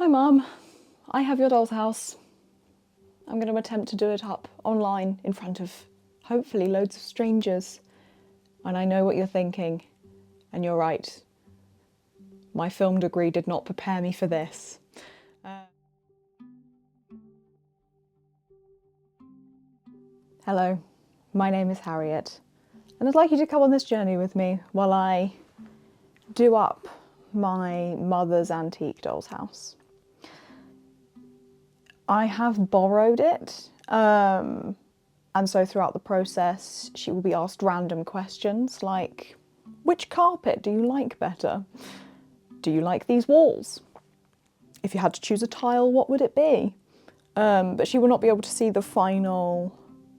Hi Mum, I have your doll's house. I'm going to attempt to do it up online in front of hopefully loads of strangers. And I know what you're thinking, and you're right. My film degree did not prepare me for this. Hello, my name is Harriette, and I'd like you to come on this journey with me while I do up my mother's antique doll's house. I have borrowed it, and so throughout the process she will be asked random questions like, which carpet do you like better? Do you like these walls? If you had to choose a tile, what would it be? But she will not be able to see the final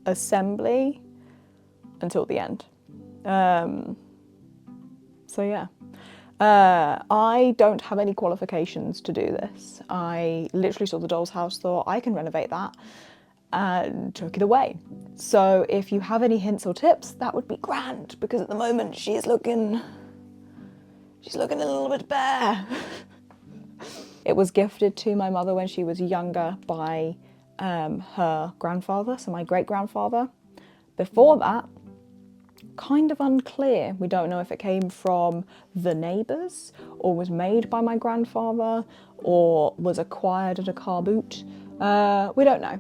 assembly until the end. So yeah. I don't have any qualifications to do this. I literally saw the doll's house, thought I can renovate that, and took it away. So if you have any hints or tips, that would be grand, because at the moment she's looking a little bit bare. It was gifted to my mother when she was younger by her grandfather, so my great-grandfather. Before that, kind of unclear. We don't know if it came from the neighbours, or was made by my grandfather, or was acquired at a car boot. We don't know,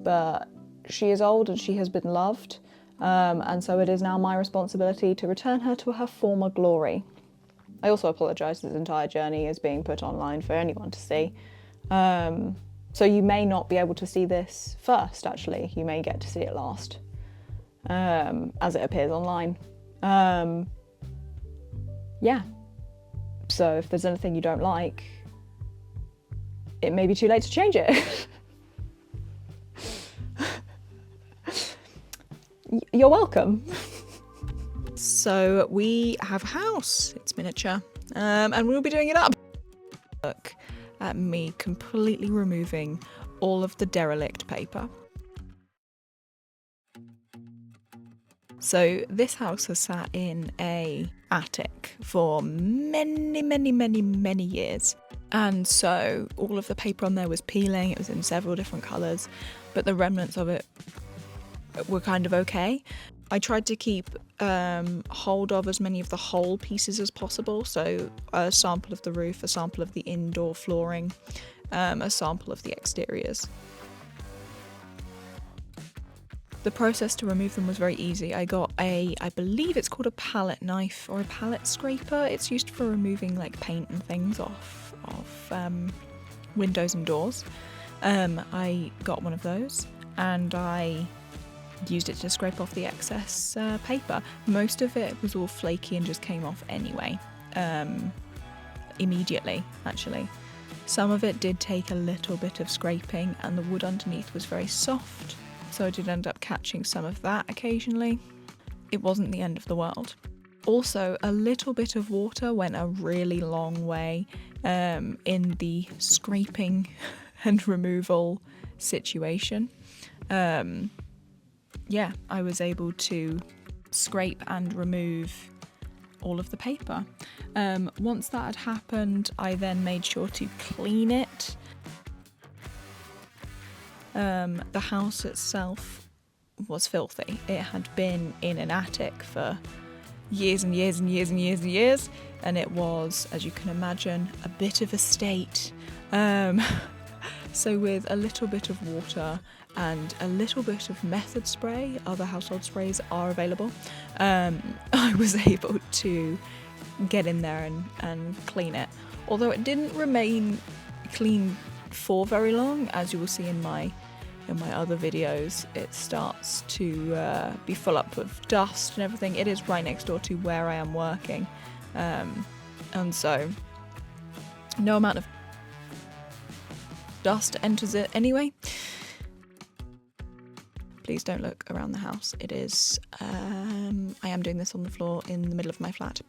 but she is old and she has been loved, and so it is now my responsibility to return her to her former glory. I also apologise this entire journey is being put online for anyone to see. So you may not be able to see this first, actually. You may get to see it last, as it appears online. Yeah. So if there's anything you don't like, it may be too late to change it. You're welcome. So we have a house, it's miniature, and we'll be doing it up. Look at me completely removing all of the derelict paper. So this house has sat in a attic for many years. And so all of the paper on there was peeling, it was in several different colours, but the remnants of it were kind of okay. I tried to keep hold of as many of the whole pieces as possible, so a sample of the roof, a sample of the indoor flooring, a sample of the exteriors. The process to remove them was very easy. I got I believe it's called a palette knife or a palette scraper. It's used for removing like paint and things off windows and doors. I got one of those and I used it to scrape off the excess paper. Most of it was all flaky and just came off anyway, immediately actually. Some of it did take a little bit of scraping and the wood underneath was very soft, so I did end up catching some of that occasionally. It wasn't the end of the world. Also, a little bit of water went a really long way in the scraping and removal situation. Yeah, I was able to scrape and remove all of the paper. Once that had happened, I then made sure to clean it. The house itself was filthy. It had been in an attic for years and years and years and years and years, and it was, as you can imagine, a bit of a state. So with a little bit of water and a little bit of method spray, other household sprays are available, I was able to get in there and clean it. Although it didn't remain clean for very long, as you will see in my other videos, it starts to be full up of dust and everything. It is right next door to where I am working, and so no amount of dust enters it anyway. Please don't look around the house. It is, I am doing this on the floor in the middle of my flat.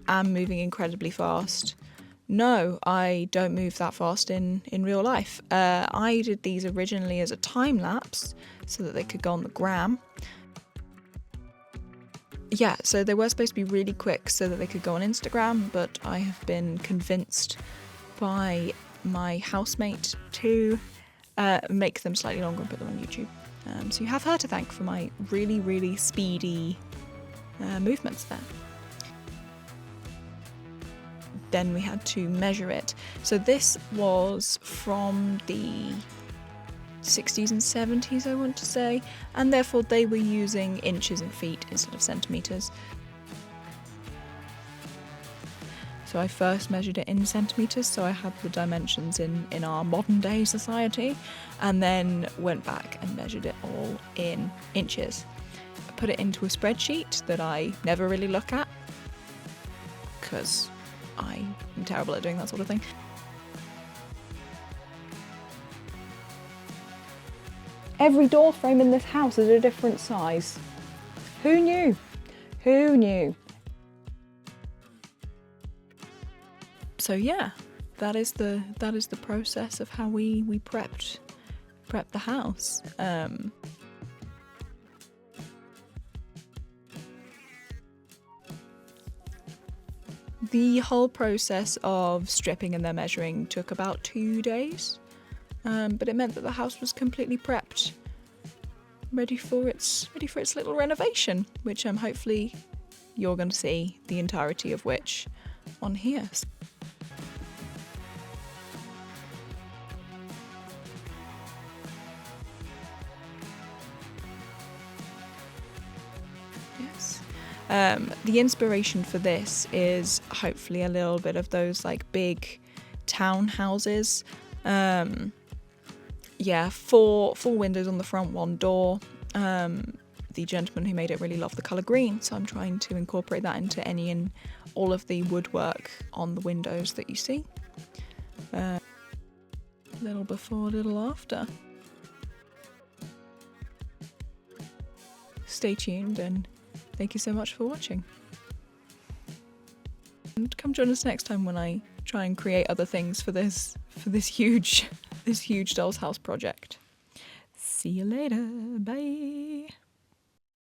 I'm moving incredibly fast. No, I don't move that fast in real life. I did these originally as a time lapse so that they could go on the gram. Yeah, so they were supposed to be really quick so that they could go on Instagram, but I have been convinced by my housemate to make them slightly longer and put them on YouTube. So you have her to thank for my really, really speedy movements there. Then we had to measure it. So this was from the 60s and 70s, I want to say, and therefore they were using inches and feet instead of centimetres. So I first measured it in centimetres, so I had the dimensions in our modern day society, and then went back and measured it all in inches. I put it into a spreadsheet that I never really look at, because I'm terrible at doing that sort of thing. Every door frame in this house is a different size. Who knew? Who knew? So yeah, that is the process of how we prepped the house. The whole process of stripping and then measuring took about 2 days, but it meant that the house was completely prepped, ready for its little renovation, which hopefully you're going to see the entirety of which on here. The inspiration for this is hopefully a little bit of those like big townhouses. Yeah, four windows on the front, one door. The gentleman who made it really loved the colour green, so I'm trying to incorporate that into any and all of the woodwork on the windows that you see. Little before, little after. Stay tuned and thank you so much for watching. And come join us next time when I try and create other things for this huge doll's house project. See you later. Bye.